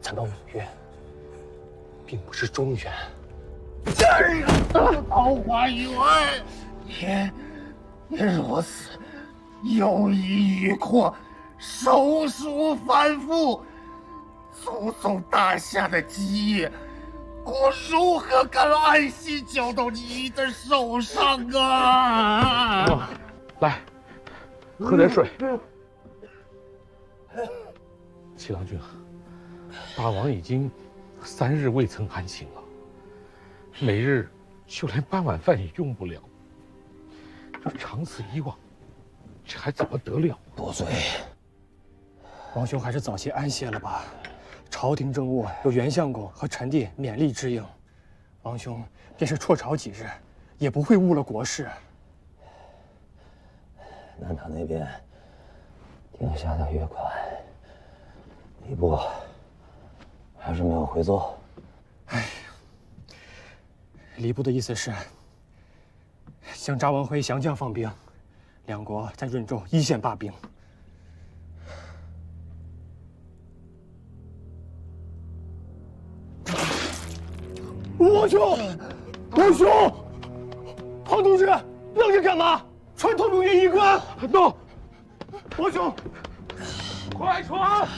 咱们五岳并不是中原。桃花源，你如此有意欲扩，手术反复，祖宗大夏的基业，我如何敢安心交到你的手上啊！来，喝点水。七郎君，大王已经3日未曾安寝了，每日就连半碗饭也用不了。这长此以往，这还怎么得了？多嘴，王兄还是早些安歇了吧。朝廷政务有袁相公和臣弟勉力支应，王兄便是辍朝几日，也不会误了国事。南唐那边定下的月款，礼部还是没有回奏。哎，礼部的意思是向查文辉降将放兵，两国在润州一线罢兵。王兄，王兄，庞同志，愣着干嘛？传统龙云衣冠，到！王兄，快传！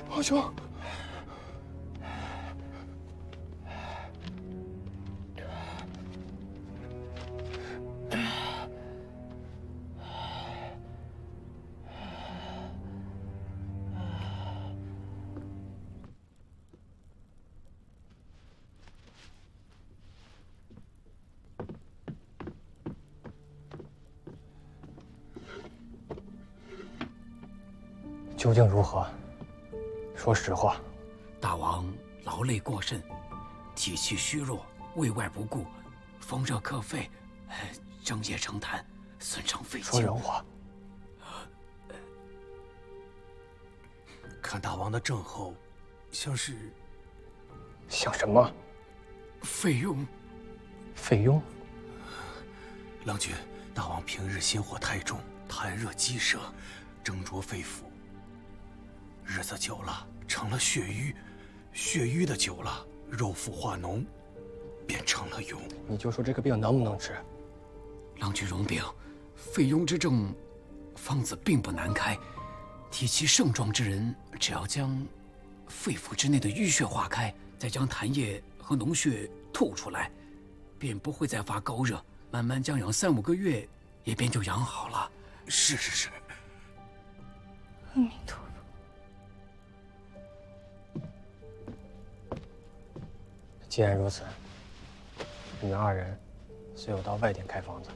王兄。究竟如何？说实话。大王劳累过甚，体气虚弱，内外不顾，风热克肺，正夜成痰，损伤肺经。说人话。看大王的症候，像是像什么？肺痈。肺痈。郎君，大王平日心火太重，痰热积舌，蒸灼肺腑。日子久了，成了血瘀，血瘀的久了，肉腹化脓，便成了痈。你就说这个病能不能治？郎君容禀，肺痈之症，方子并不难开。体气盛壮之人，只要将肺腑之内的淤血化开，再将痰液和脓血吐出来，便不会再发高热，慢慢将养3、5个月，也便就养好了。是。阿弥陀佛。既然如此，你们2人随我到外殿开房子。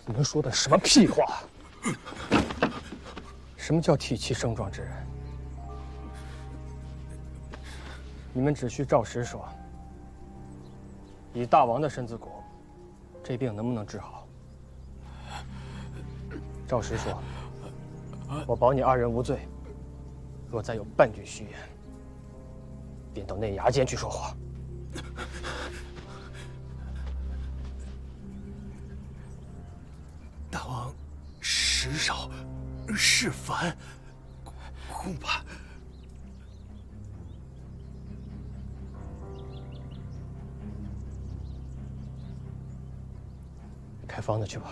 你们说的什么屁话？什么叫体气盛壮之人？你们只需照实说。以大王的身子骨，这病能不能治好？照实说。我保你2人无罪。若再有半句虚言，便到内衙间去说话。大王时少事烦，恐怕开房子去吧。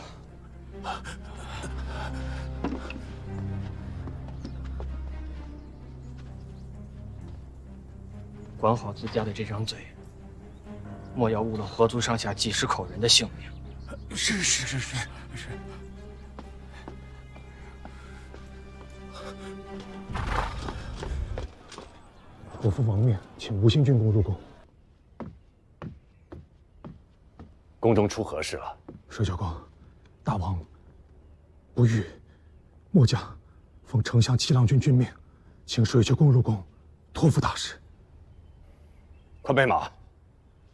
管好自家的这张嘴，莫要误了河族上下几10口人的性命。是。我父王面，请吴兴郡公入宫。宫中出何事了？佘教官，大王不遇，末将奉丞相七郎君君命，请水泉公入宫，托付大事。快备马。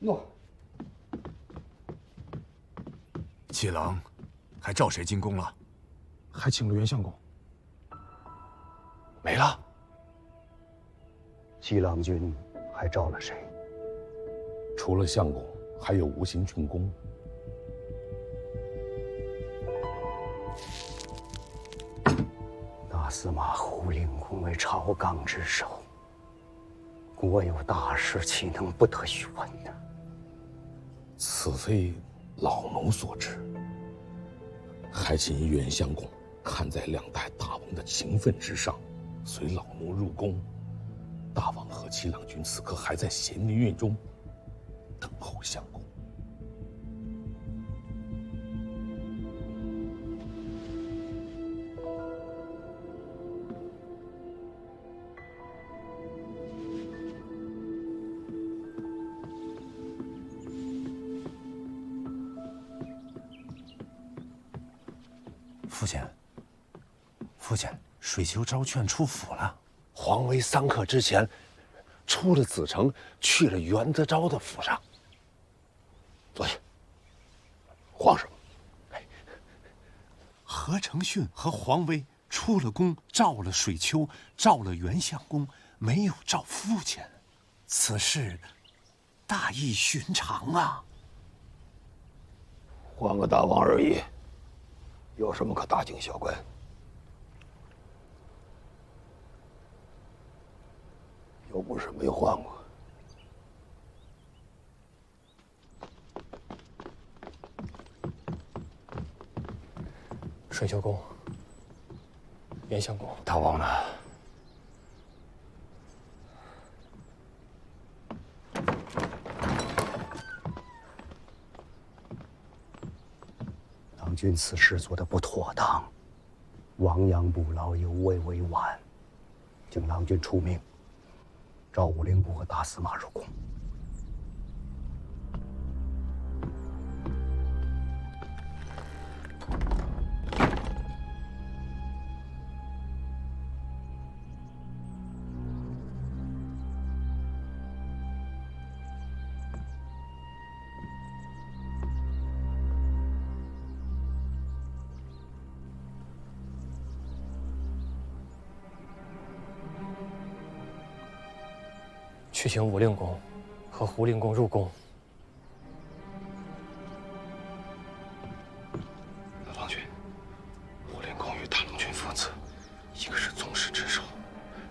诺。七郎还召谁进宫了？还请了袁相公。没了。七郎君还召了谁？除了相公，还有吴兴郡公。司马胡灵公为朝纲之首，国有大事，岂能不得于闻呢？此非老奴所知。还请袁相公看在两代大王的情分之上，随老奴入宫。大王和七郎君此刻还在咸宁院中等候相公。父亲，水丘招劝出府了。皇威3刻之前，出了子城，去了袁德昭的府上。坐下。皇上，何承训和黄威出了宫，召了水丘，召了袁相公，没有召父亲，此事大异寻常啊。换个大王而已，有什么可大惊小怪？又不是没换过。水丘公，袁相公，大王呢？郎君此事做得不妥当，亡羊补牢，犹未为晚。请郎君出命，召武令部和大司马入宫。去请武令公和胡令公入宫。郎君，武令公与大郎君父子，一个是宗室之首，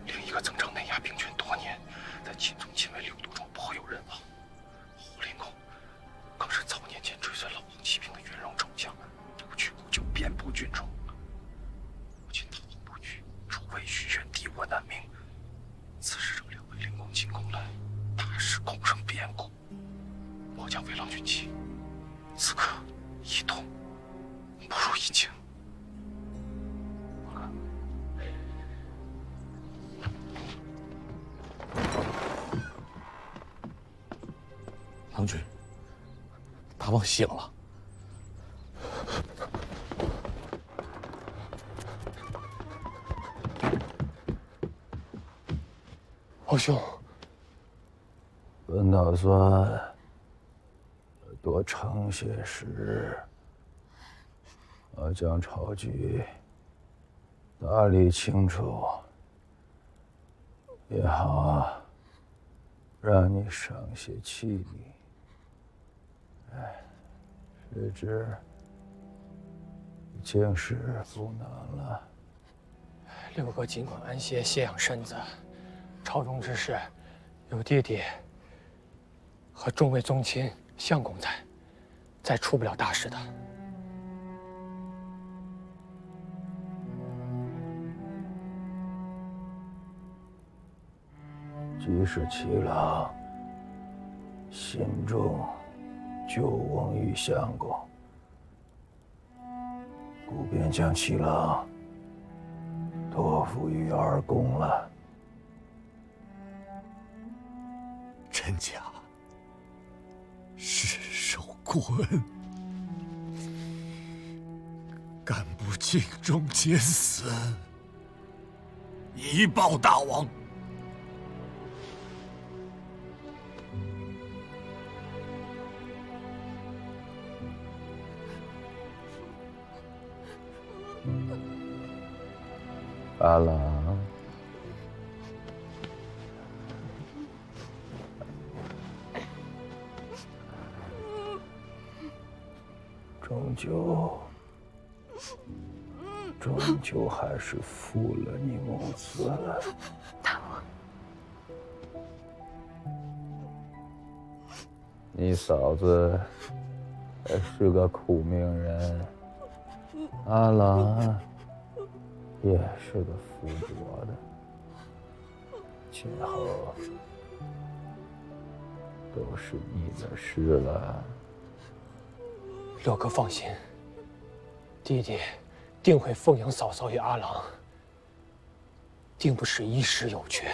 另一个曾掌南衙兵权多年，在秦宗亲为6都中颇有人望。胡令公更是早年间追随老王起兵的元戎丑将，有去无救，遍布军中。如今大王不遇，诸位许愿敌我难明。此时正2位令公进宫来，大事恐生变故。末将为郎君妻，此刻一动不如一静。郎君，大王醒了。皇兄，本打算多撑些时日，将朝局打理清楚，也好让你省些气力。谁知竟是不能了。六哥尽管安歇，歇养身子。朝中之事，有爹爹和众位宗亲、相公在，再出不了大事的。即使七郎心中久望于相公，故便将七郎托付于二公了。真假？世受过恩，干部尽忠皆死，以报大王。阿郎，终究终究还是负了你母子了。大王，你嫂子还是个苦命人，阿郎也是个福薄的，今后都是你的事了。六哥放心，弟弟定会奉养嫂嫂与阿郎，定不是一时有缺。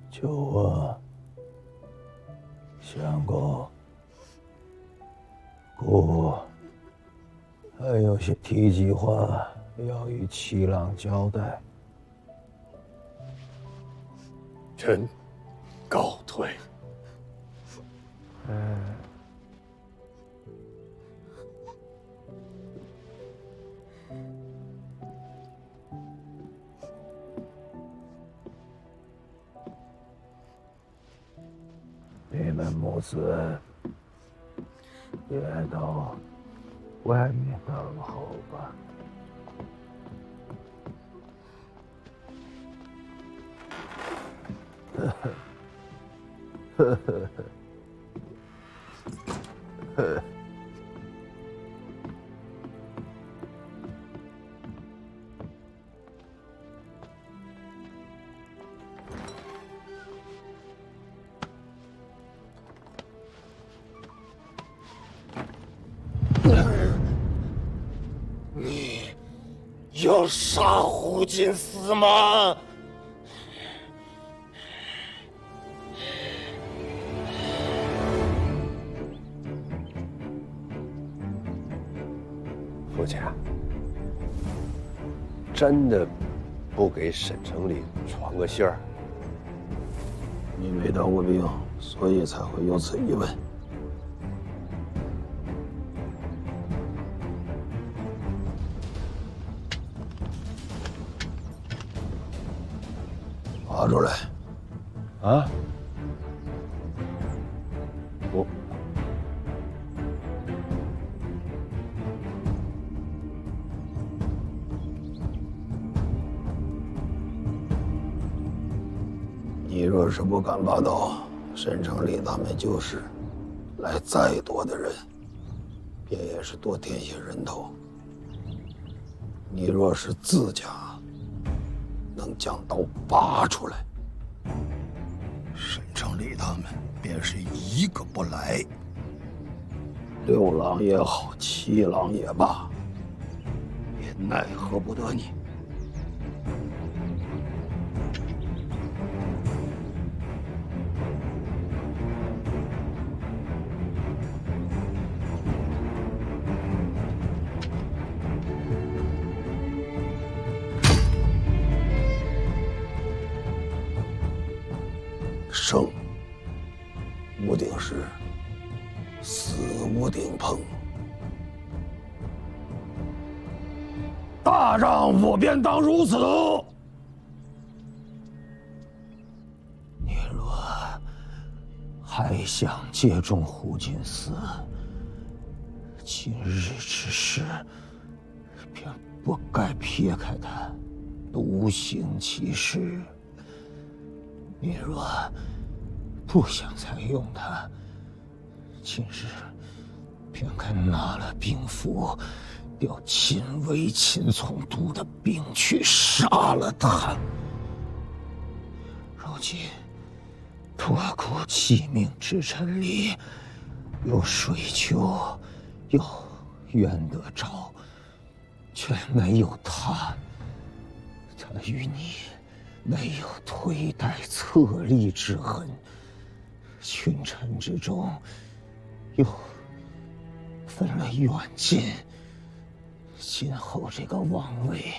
九啊，相公，姑还有些提及话要与七郎交代。臣告退。你们母子也到外面等候吧。你要杀胡金丝吗？父亲啊，真的不给沈城里传个信儿？你没当过兵，所以才会有此疑问。拿出来。啊？我。你若是不敢拔刀，沈城里他们就是来再多的人，便也是多添些人头。你若是自家能将刀拔出来，沈城里他们便是一个不来。六郎也好，七郎也罢，也奈何不得你。生无顶石，死无顶棚。大丈夫便当如此。你若还想借重胡金丝，今日之事便不该撇开他，独行其事。你若不想再用他，今日便该拿了兵符，调亲卫秦从都的兵去杀了他。如今托孤弃命之臣里，有水丘，有袁德昭，却没有他。他与你没有推戴册立之恩，群臣之中又分了远近，今后这个王位，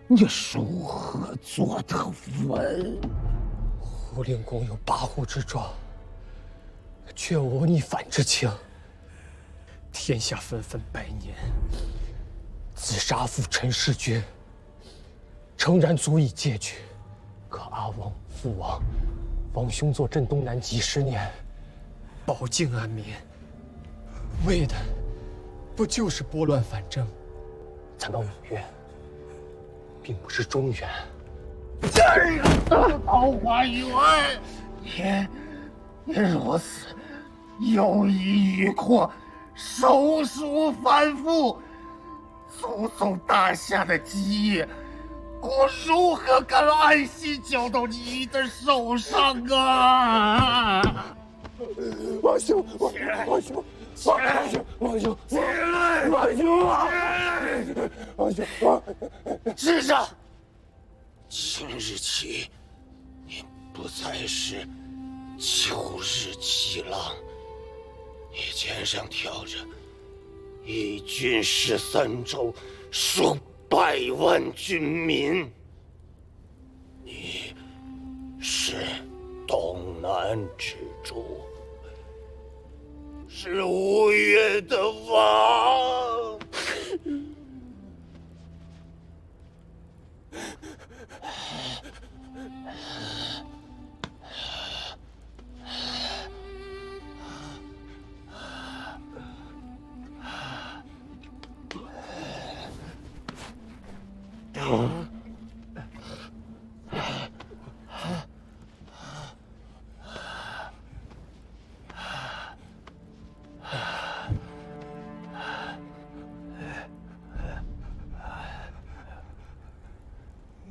你如何做得稳？胡令公有跋扈之状，却无逆反之情。天下纷纷百年，自杀父陈世君，诚然足以戒惧。可阿王、父王、王兄坐镇东南几10年，保境安民，为的不就是拨乱反正？咱们5月，并不是中原。桃花源，你如此有意欲扩，手术反复，祖宗大夏的基业，我如何敢安心交到你的手上啊！王兄，王兄，知道，今日起，你不再是旧日七郎，你肩上挑着一军13州，数百万军民，你是东南之主，是5月的王。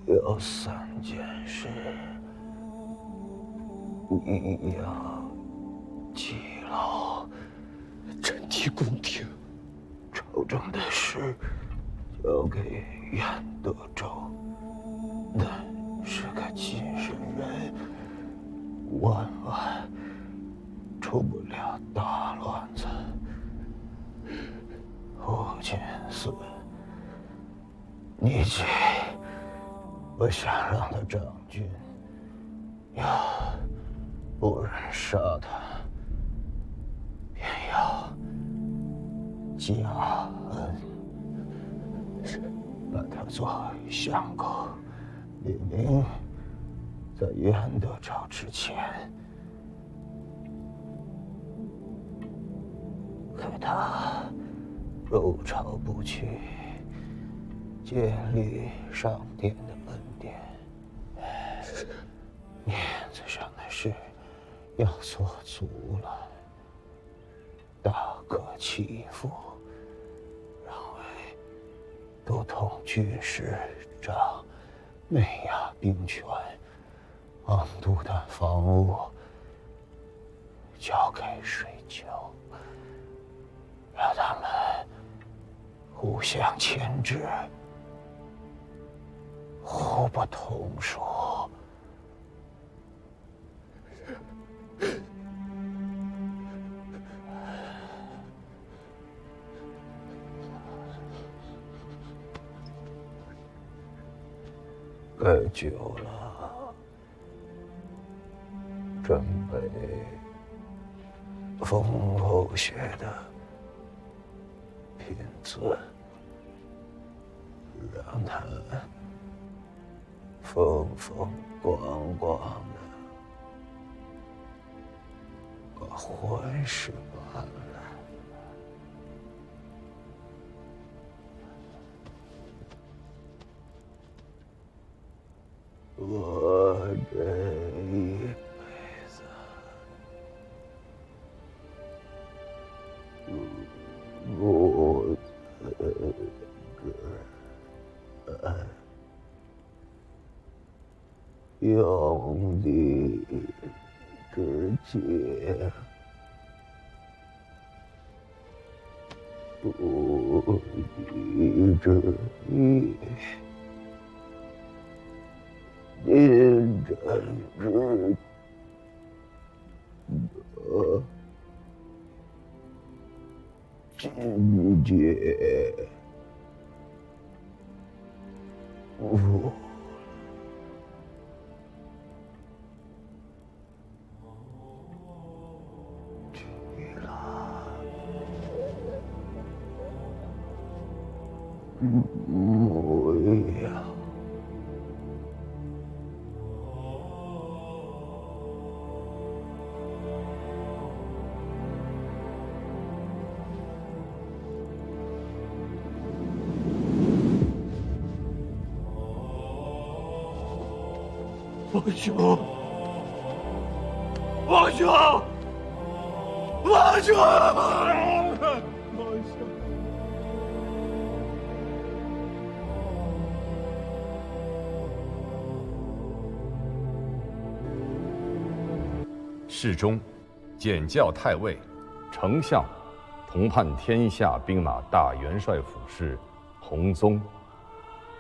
有3件事，你要记牢。臣提公听。朝政的事交给元德州，但是个近身人，万万出不了大乱子。胡金嗣，你去。我想让他长军，要不忍杀他，便要加恩，把他做相公，列明在元德朝之前，可他入朝不去，建立上殿的恩典，面子上的事要做足了，大可欺负。让为都统军事长，内压兵权，王督的防务交给水丘，让他们互相牵制，互不统属。该久了，准备丰厚些的品字，让他风风光光的把婚事办了。我这一辈子，我用力之节，不义之义。您真知得境界无去了，母呀！兄，王兄，王兄，世宗，检校太尉，丞相，同判天下兵马大元帅府事，弘宗。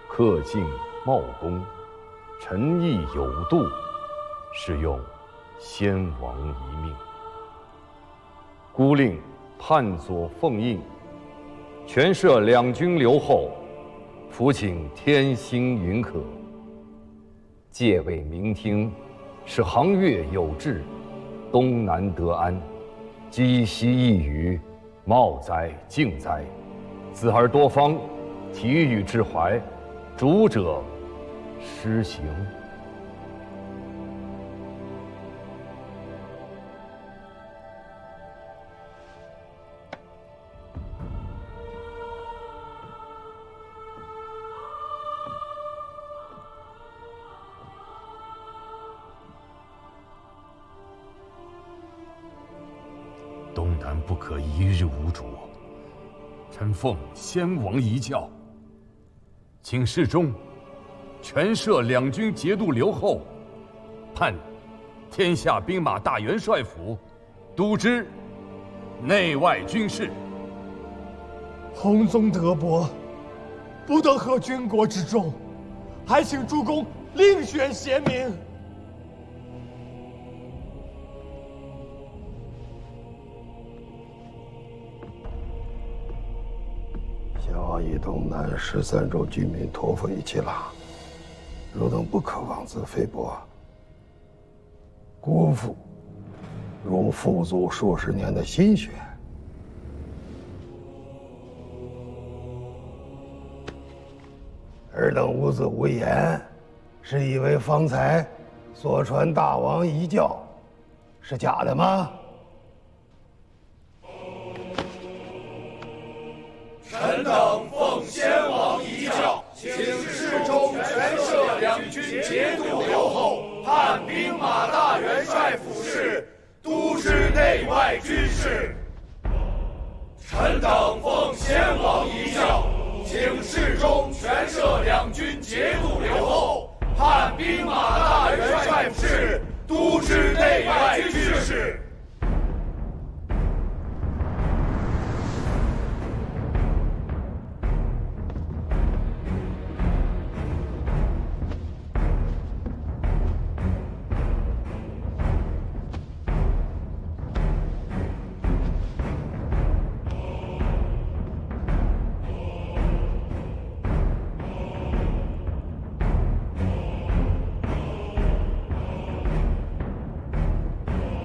恪尽茂功，臣义有度，是用先王遗命。孤令判左奉印，全摄两军留后，伏请天心允可。戒备明听，使杭越有志，东南得安，积息一隅，茂哉静哉，子儿多方，体育之怀，主者施行。东南不可一日无主，臣奉先王遗教，请世宗全摄两军节度留后，判天下兵马大元帅府，督之内外军事。弘宗德薄，不得合军国之众，还请诸公另选贤明。先王以东南13州军民托付于其郎，汝等不可妄自菲薄，辜负汝付足数十年的心血。尔等无子无言，是以为方才所传大王遗教是假的吗？臣等奉先王遗教，请世宗全摄两军节度留后，判兵马大元帅府事，督之内外军事。臣等奉先王遗教，请世宗全摄两军节度留后，判兵马大元帅府事，督之内外军事。